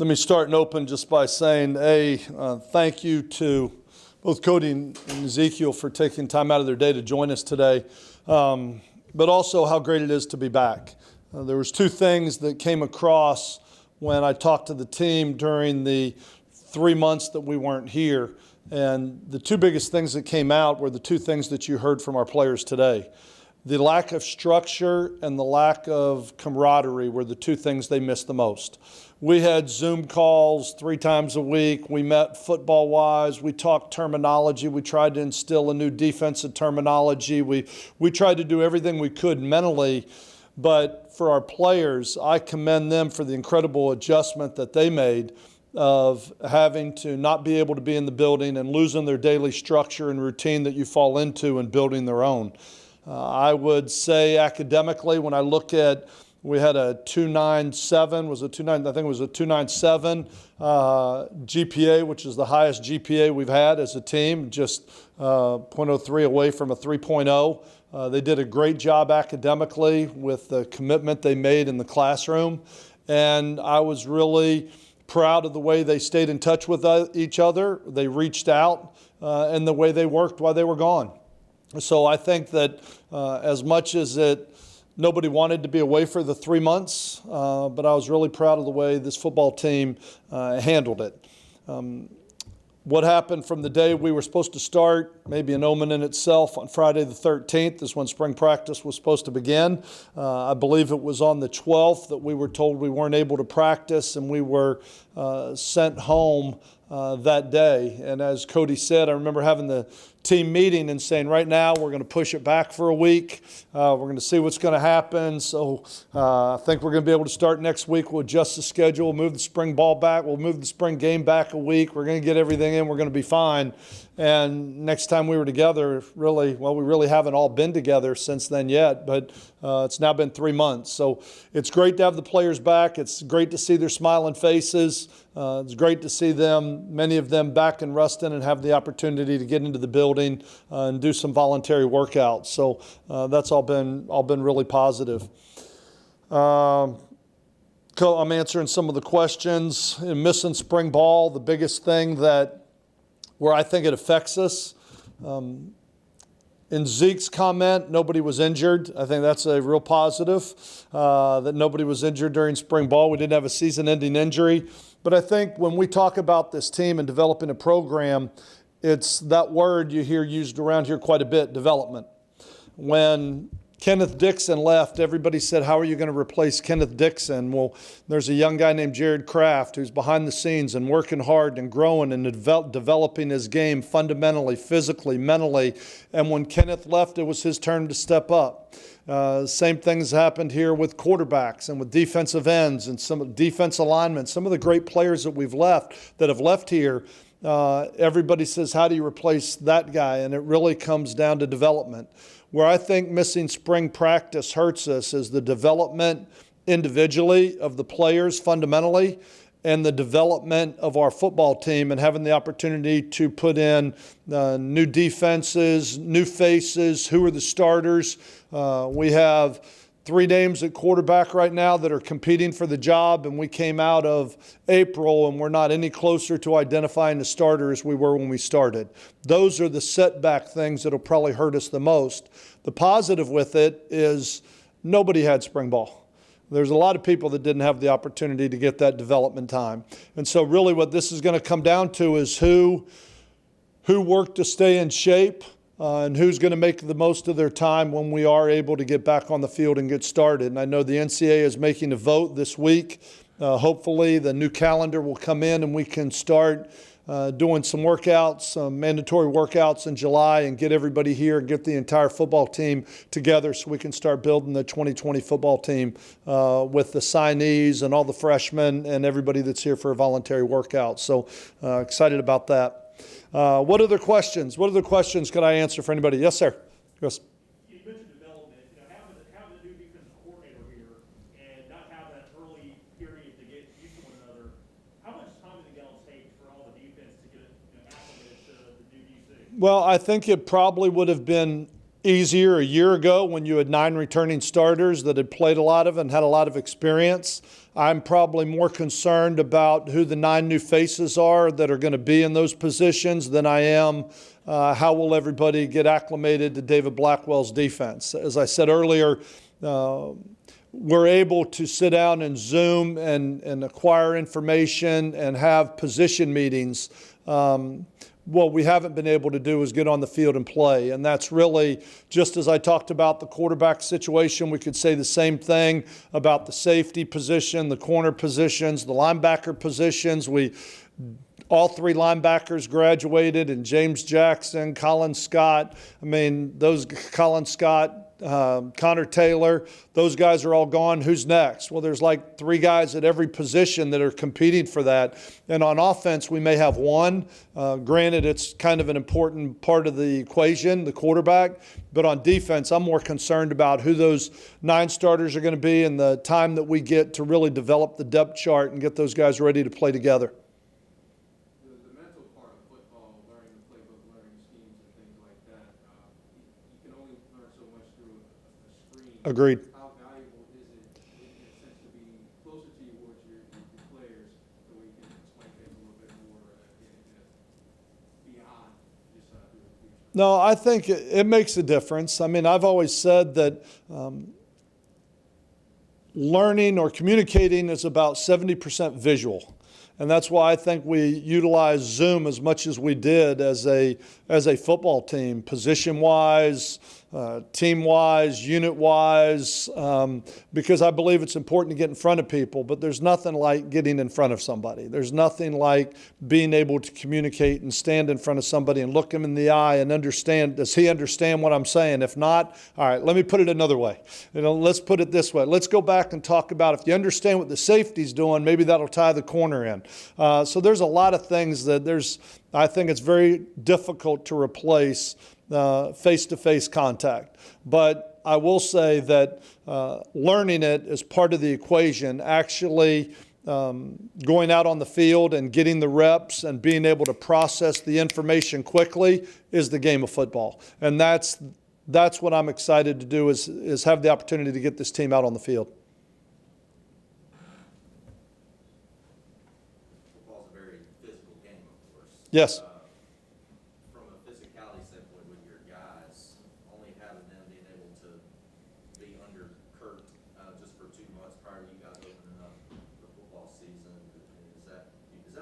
Let me start and open just by saying, thank you to both Cody and Ezekiel for taking time out of their day to join us today, but also how great it is to be back. There was two things that came across when I talked to the team during the 3 months that we weren't here, and the two biggest things that came out were the two things that you heard from our players today. The lack of structure and the lack of camaraderie were the two things they missed the most. We had Zoom calls 3 times a week. We met football-wise. We talked terminology. We tried to instill a new defensive terminology. We tried to do everything we could mentally. But for our players, I commend them for the incredible adjustment that they made of having to not be able to be in the building and losing their daily structure and routine that you fall into and building their own. I would say academically, when I look at, we had a 297, was it 29? I think it was a 297 GPA, which is the highest GPA we've had as a team, just 0.03 away from a 3.0. They did a great job academically with the commitment they made in the classroom, and I was really proud of the way they stayed in touch with each other. They reached out, and the way they worked while they were gone. So I think that as much as nobody wanted to be away for the 3 months, but I was really proud of the way this football team handled it. What happened from the day we were supposed to start, maybe an omen in itself, on Friday the 13th is when spring practice was supposed to begin. I believe it was on the 12th that we were told we weren't able to practice, and we were sent home that day. And as Cody said, I remember having the team meeting and saying, right now we're going to push it back for a week. We're going to see what's going to happen. So I think we're going to be able to start next week. We'll adjust the schedule, move the spring ball back. We'll move the spring game back a week. We're going to get everything in. We're going to be fine. And next time we were together, we really haven't all been together since then yet, but it's now been 3 months. So it's great to have the players back. It's great to see their smiling faces. It's great to see them, many of them, back in Ruston and have the opportunity to get into the building and do some voluntary workouts. So that's all been really positive. I'm answering some of the questions. In missing spring ball, the biggest thing where I think it affects us, in Zeke's comment, nobody was injured. I think that's a real positive, that nobody was injured during spring ball. We didn't have a season-ending injury. But I think when we talk about this team and developing a program, it's that word you hear used around here quite a bit, development. When Kenneth Dixon left, everybody said, how are you going to replace Kenneth Dixon? Well, there's a young guy named Jared Kraft who's behind the scenes and working hard and growing and developing his game fundamentally, physically, mentally. And when Kenneth left, it was his turn to step up. Same things happened here with quarterbacks and with defensive ends and some defense alignment. Some of the great players that have left here, everybody says, how do you replace that guy? And it really comes down to development. Where I think missing spring practice hurts us is the development individually of the players fundamentally, and the development of our football team, and having the opportunity to put in new defenses, new faces, who are the starters. We have 3 names at quarterback right now that are competing for the job, and we came out of April and we're not any closer to identifying the starter as we were when we started. Those are the setback things that'll probably hurt us the most. The positive with it is nobody had spring ball. There's a lot of people that didn't have the opportunity to get that development time. And so really what this is going to come down to is who worked to stay in shape, and who's going to make the most of their time when we are able to get back on the field and get started. And I know the NCAA is making a vote this week. Hopefully the new calendar will come in and we can start doing some workouts, some mandatory workouts in July, and get everybody here and get the entire football team together so we can start building the 2020 football team with the signees and all the freshmen and everybody that's here for a voluntary workout. So excited about that. What other questions? What other questions could I answer for anybody? Yes, sir. Yes. You mentioned development. Having a new defensive coordinator here and not have that early period to get used to one another, how much time did it take for all the defense to get acclimated to the new DC? Well, I think it probably would have been easier a year ago when you had 9 returning starters that had played a lot of and had a lot of experience. I'm probably more concerned about who the 9 new faces are that are going to be in those positions than I am how will everybody get acclimated to David Blackwell's defense. As I said earlier, we're able to sit down and Zoom and acquire information and have position meetings. What we haven't been able to do is get on the field and play. And that's really, just as I talked about the quarterback situation, we could say the same thing about the safety position, the corner positions, the linebacker positions. All 3 linebackers graduated, and James Jackson, Colin Scott. Colin Scott, Connor Taylor, those guys are all gone. Who's next? Well, there's like 3 guys at every position that are competing for that. And on offense, we may have 1. Granted, it's kind of an important part of the equation, the quarterback. But on defense, I'm more concerned about who those 9 starters are going to be and the time that we get to really develop the depth chart and get those guys ready to play together. Agreed. How valuable is it, in a sense, to be closer to your players so we can explain things a little bit more beyond just doing. No, I think it makes a difference. I've always said that learning or communicating is about 70% visual. And that's why I think we utilize Zoom as much as we did as a football team, position-wise, team-wise, unit-wise, because I believe it's important to get in front of people, but there's nothing like getting in front of somebody. There's nothing like being able to communicate and stand in front of somebody and look him in the eye and understand, does he understand what I'm saying? If not, all right, let me put it another way. Let's put it this way. Let's go back and talk about if you understand what the safety's doing, maybe that'll tie the corner in. So there's a lot of things that I think it's very difficult to replace face-to-face contact. But I will say that learning it is part of the equation. Actually going out on the field and getting the reps and being able to process the information quickly is the game of football. And that's what I'm excited to do is have the opportunity to get this team out on the field. Football's a very physical game, of course. Yes. From a physicality standpoint with your guys, only having them being able to be under Kurt just for 2 months prior to you guys opening up the football season, is that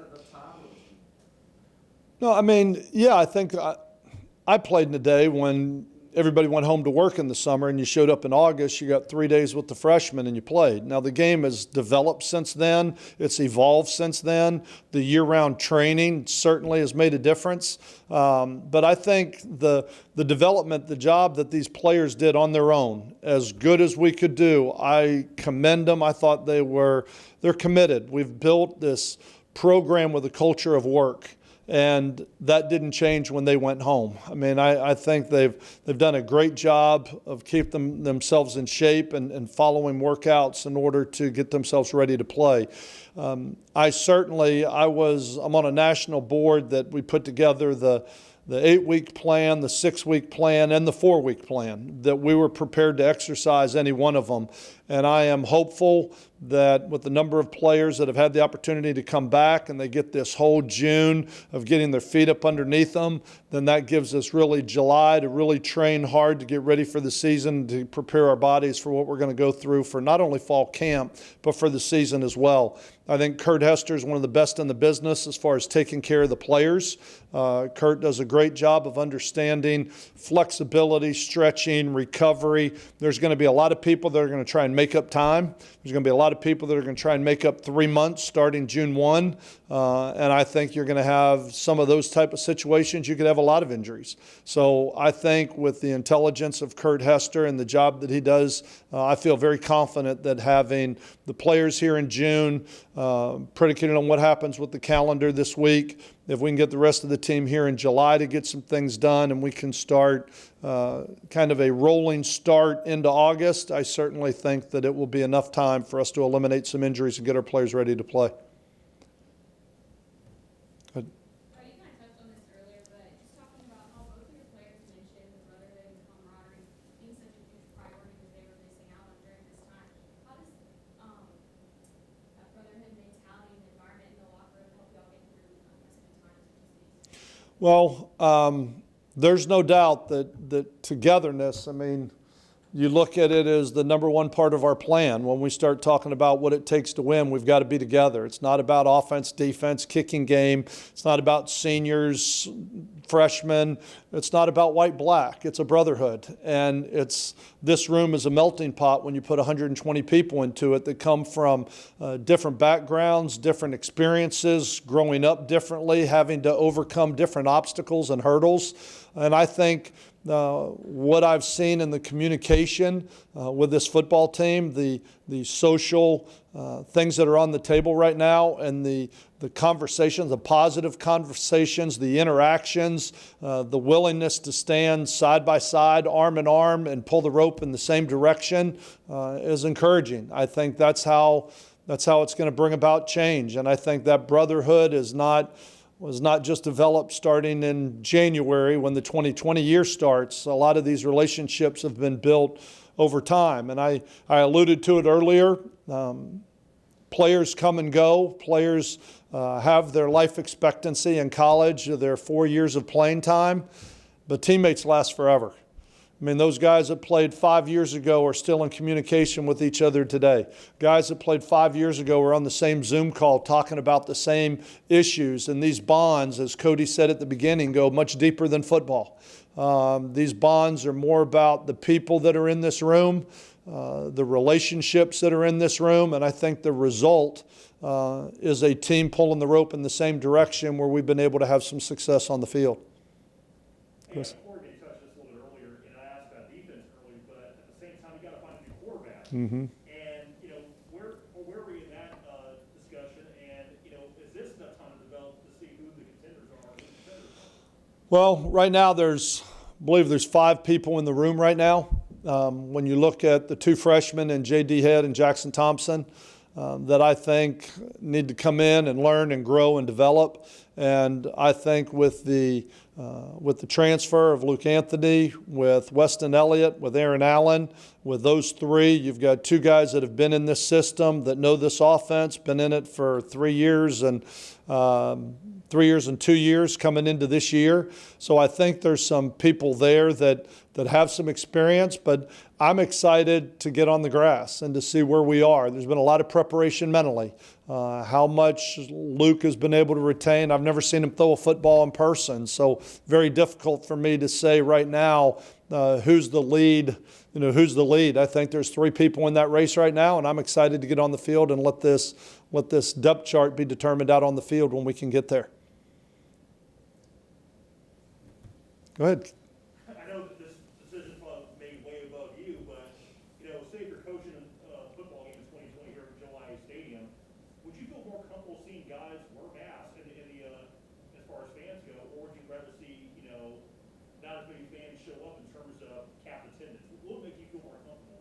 enough time? No, yeah, I think I played in a day when everybody went home to work in the summer and you showed up in August, you got 3 days with the freshmen and you played. Now the game has developed since then. It's evolved since then. The year-round training certainly has made a difference. But I think the development, the job that these players did on their own, as good as we could do, I commend them. I thought they're committed. We've built this program with a culture of work. And that didn't change when they went home. I think they've done a great job of keeping themselves in shape and following workouts in order to get themselves ready to play. I'm on a national board that we put together the 8-week plan, the 6-week plan, and the 4-week plan, that we were prepared to exercise any one of them. And I am hopeful that with the number of players that have had the opportunity to come back and they get this whole June of getting their feet up underneath them, then that gives us really July to really train hard to get ready for the season, to prepare our bodies for what we're going to go through for not only fall camp, but for the season as well. I think Kurt Hester is one of the best in the business as far as taking care of the players. Kurt does a great job of understanding flexibility, stretching, recovery. There's going to be a lot of people that are going to try and make up time. There's going to be a lot of people that are going to try and make up 3 months starting June 1. And I think you're going to have some of those type of situations. You could have a lot of injuries. So I think with the intelligence of Kurt Hester and the job that he does, I feel very confident that having the players here in June, predicated on what happens with the calendar this week, if we can get the rest of the team here in July to get some things done and we can start kind of a rolling start into August, I certainly think that it will be enough time for us to eliminate some injuries and get our players ready to play. You kind of touched on this earlier, but just talking about how both of your players mentioned the brotherhood and camaraderie Well, there's no doubt that togetherness, I mean, you look at it as the number one part of our plan. When we start talking about what it takes to win, we've got to be together. It's not about offense, defense, kicking game. It's not about seniors, freshmen. It's not about white, black. It's a brotherhood. And this room is a melting pot when you put 120 people into it that come from different backgrounds, different experiences, growing up differently, having to overcome different obstacles and hurdles. And I think what I've seen in the communication with this football team, the social things that are on the table right now, and the conversations, the positive conversations, the interactions, the willingness to stand side by side, arm in arm, and pull the rope in the same direction is encouraging. I think that's how it's going to bring about change. And I think that brotherhood was not just developed starting in January when the 2020 year starts. A lot of these relationships have been built over time. And I alluded to it earlier. Players come and go. Players have their life expectancy in college, their 4 years of playing time, but teammates last forever. I mean, those guys that played 5 years ago are still in communication with each other today. Guys that played 5 years ago are on the same Zoom call talking about the same issues. And these bonds, as Cody said at the beginning, go much deeper than football. These bonds are more about the people that are in this room, the relationships that are in this room. And I think the result is a team pulling the rope in the same direction where we've been able to have some success on the field. Chris? Mm-hmm. And, where were we in that discussion? And, is this the time to develop to see who the contenders are? Well, right now I believe there's 5 people in the room right now. When you look at the 2 freshmen and J.D. Head and Jackson Thompson, that I think need to come in and learn and grow and develop. And I think with the transfer of Luke Anthony, with Weston Elliott, with Aaron Allen, with those 3, you've got 2 guys that have been in this system, that know this offense, been in it for 3 years and 3 years and 2 years coming into this year. So I think there's some people there that have some experience, but I'm excited to get on the grass and to see where we are. There's been a lot of preparation mentally. How much Luke has been able to retain. I've never seen him throw a football in person, so very difficult for me to say right now who's the lead. Who's the lead? I think there's 3 people in that race right now, and I'm excited to get on the field and let this depth chart be determined out on the field when we can get there. Go ahead. I know that this decision may be way above you, but, say if you're coaching a football game in 2020 here at July Stadium, would you feel more comfortable seeing guys wear masks as far as fans go, or would you rather see, not as many fans show up in terms of cap attendance? What would make you feel more comfortable?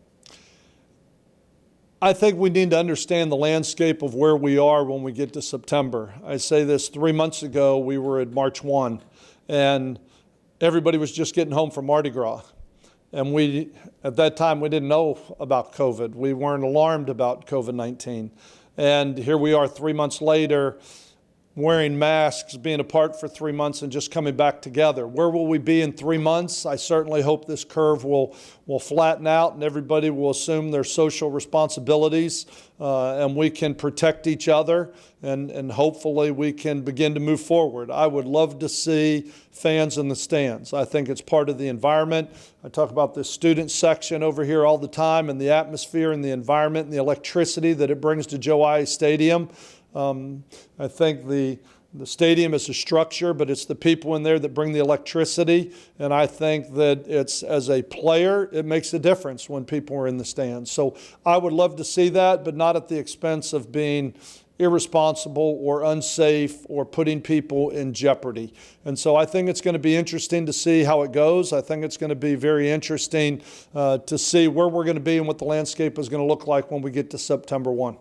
I think we need to understand the landscape of where we are when we get to September. I say this 3 months ago, we were at March 1, and everybody was just getting home from Mardi Gras. And at that time, we didn't know about COVID. We weren't alarmed about COVID-19. And here we are 3 months later, wearing masks, being apart for 3 months, and just coming back together. Where will we be in 3 months? I certainly hope this curve will flatten out and everybody will assume their social responsibilities, and we can protect each other, and hopefully we can begin to move forward. I would love to see fans in the stands. I think it's part of the environment. I talk about this student section over here all the time, and the atmosphere and the environment and the electricity that it brings to Joe I. Stadium. I think the stadium is a structure, but it's the people in there that bring the electricity. And I think that as a player, it makes a difference when people are in the stands. So I would love to see that, but not at the expense of being irresponsible or unsafe or putting people in jeopardy. And so I think it's going to be interesting to see how it goes. I think it's going to be very interesting to see where we're going to be and what the landscape is going to look like when we get to September 1.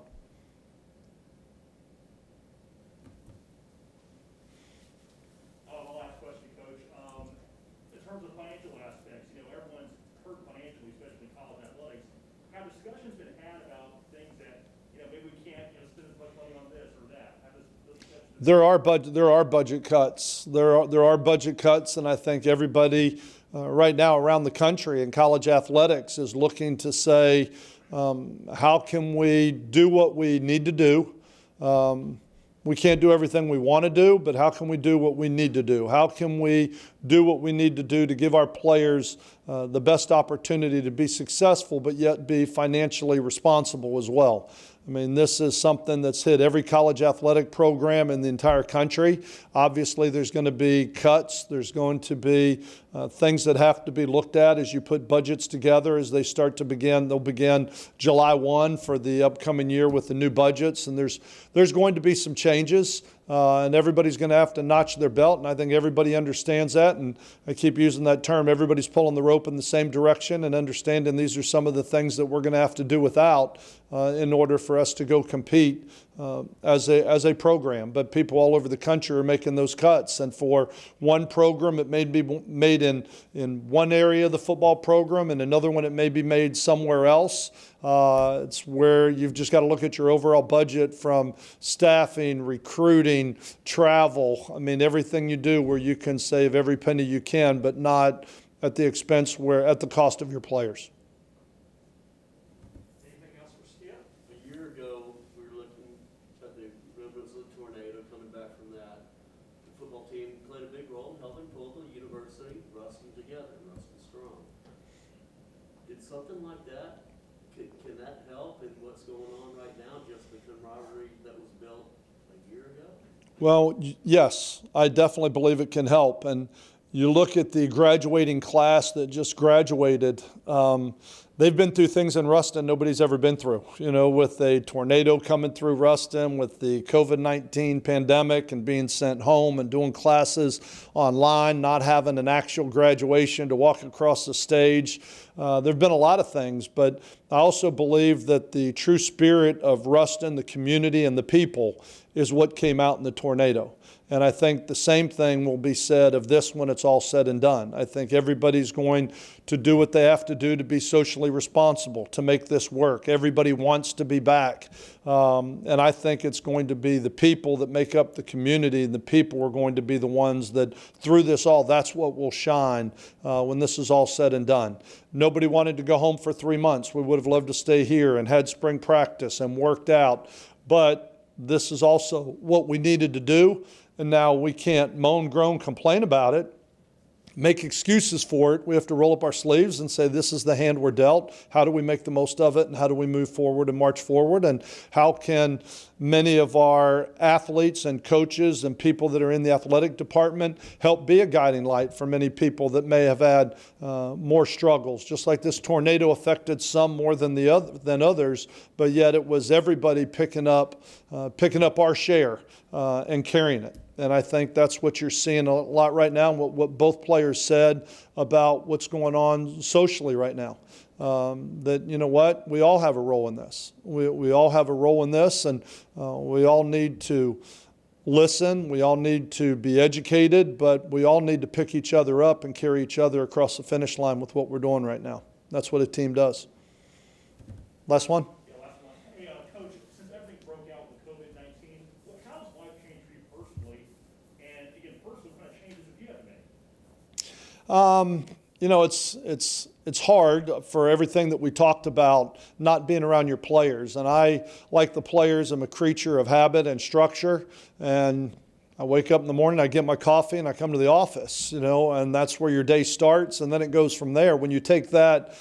Discussion's been had about things that, maybe we can't, spend as much money on this or that. Have those discussions There are budget cuts. There are budget cuts, and I think everybody right now around the country in college athletics is looking to say, how can we do what we need to do? We can't do everything we want to do, but how can we do what we need to do? How can we do what we need to do to give our players the best opportunity to be successful, but yet be financially responsible as well? I mean, this is something that's hit every college athletic program in the entire country. Obviously, there's going to be cuts. There's going to be things that have to be looked at as you put budgets together as they start to begin. They'll begin July 1 for the upcoming year with the new budgets, and there's going to be some changes. And everybody's going to have to notch their belt, and I think everybody understands that. And I keep using that term, everybody's pulling the rope in the same direction and understanding these are some of the things that we're going to have to do without in order for us to go compete as a program. But people all over the country are making those cuts, and for one program it may be made in one area of the football program, and another one it may be made somewhere else. It's where you've just got to look at your overall budget from staffing, recruiting, travel. I mean, everything you do where you can save every penny you can, but not at the expense at the cost of your players. Anything else for Skip? A year ago, we were looking at the remnants of the tornado, coming back from that. The football team played a big role in helping pull the university, Ruston together, Ruston strong. Did something like that, can that help in what's going on right now, just the camaraderie that was built a year ago? Well, yes, I definitely believe it can help. And you look at the graduating class that just graduated, they've been through things in Ruston nobody's ever been through, with a tornado coming through Ruston, with the COVID-19 pandemic and being sent home and doing classes online, not having an actual graduation to walk across the stage. There have been a lot of things, but I also believe that the true spirit of Ruston, the community, and the people is what came out in the tornado. And I think the same thing will be said of this when it's all said and done. I think everybody's going to do what they have to do to be socially responsible, to make this work. Everybody wants to be back. And I think it's going to be the people that make up the community, and the people are going to be the ones that, through this all, that's what will shine when this is all said and done. Nobody wanted to go home for 3 months. We would have loved to stay here and had spring practice and worked out. But this is also what we needed to do. And now we can't moan, groan, complain about it, make excuses for it. We have to roll up our sleeves and say, this is the hand we're dealt. How do we make the most of it? And how do we move forward and march forward? And how can many of our athletes and coaches and people that are in the athletic department help be a guiding light for many people that may have had more struggles? Just like this tornado affected some more than others, but yet it was everybody picking up our share and carrying it. And I think that's what you're seeing a lot right now, and what both players said about what's going on socially right now. That, you know what, we all have a role in this. We all have a role in this, and we all need to listen. We all need to be educated, but we all need to pick each other up and carry each other across the finish line with what we're doing right now. That's what a team does. Last one. Hey, Coach, since everything broke out with COVID-19, how has life changed for you personally? And again, personally, what kind of changes have you had to make? It's hard for everything that we talked about, not being around your players. And I, like the players, am a creature of habit and structure. And I wake up in the morning, I get my coffee, and I come to the office, and that's where your day starts. And then it goes from there. When you take that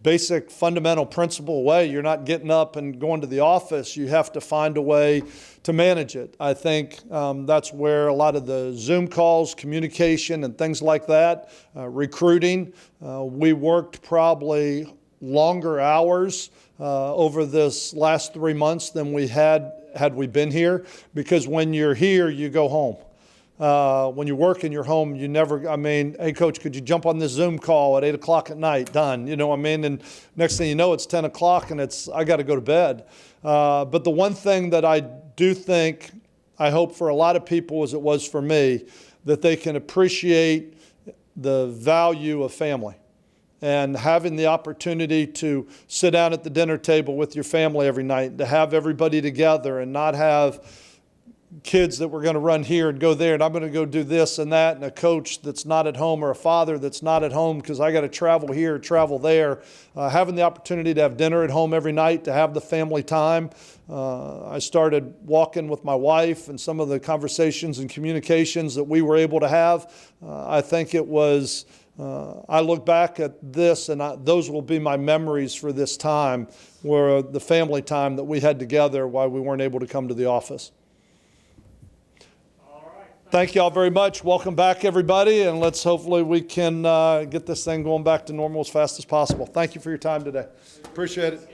basic fundamental principle away, you're not getting up and going to the office. You have to find a way to manage it. I think that's where a lot of the Zoom calls, communication, and things like that, recruiting, we worked probably longer hours over this last 3 months than we had we been here, because when you're here, you go home. When you work in your home, hey, Coach, could you jump on this Zoom call at 8 o'clock at night? Done. And next thing you know, it's 10 o'clock and I got to go to bed. But the one thing that I do think, I hope for a lot of people as it was for me, that they can appreciate the value of family and having the opportunity to sit down at the dinner table with your family every night, to have everybody together and not have kids that were going to run here and go there, and I'm going to go do this and that, and a coach that's not at home or a father that's not at home because I got to travel here, travel there. Having the opportunity to have dinner at home every night, to have the family time. I started walking with my wife, and some of the conversations and communications that we were able to have, I think it was, I look back at this and those will be my memories for this time, were the family time that we had together while we weren't able to come to the office. Thank you all very much. Welcome back, everybody, and let's hopefully we can get this thing going back to normal as fast as possible. Thank you for your time today. Appreciate it.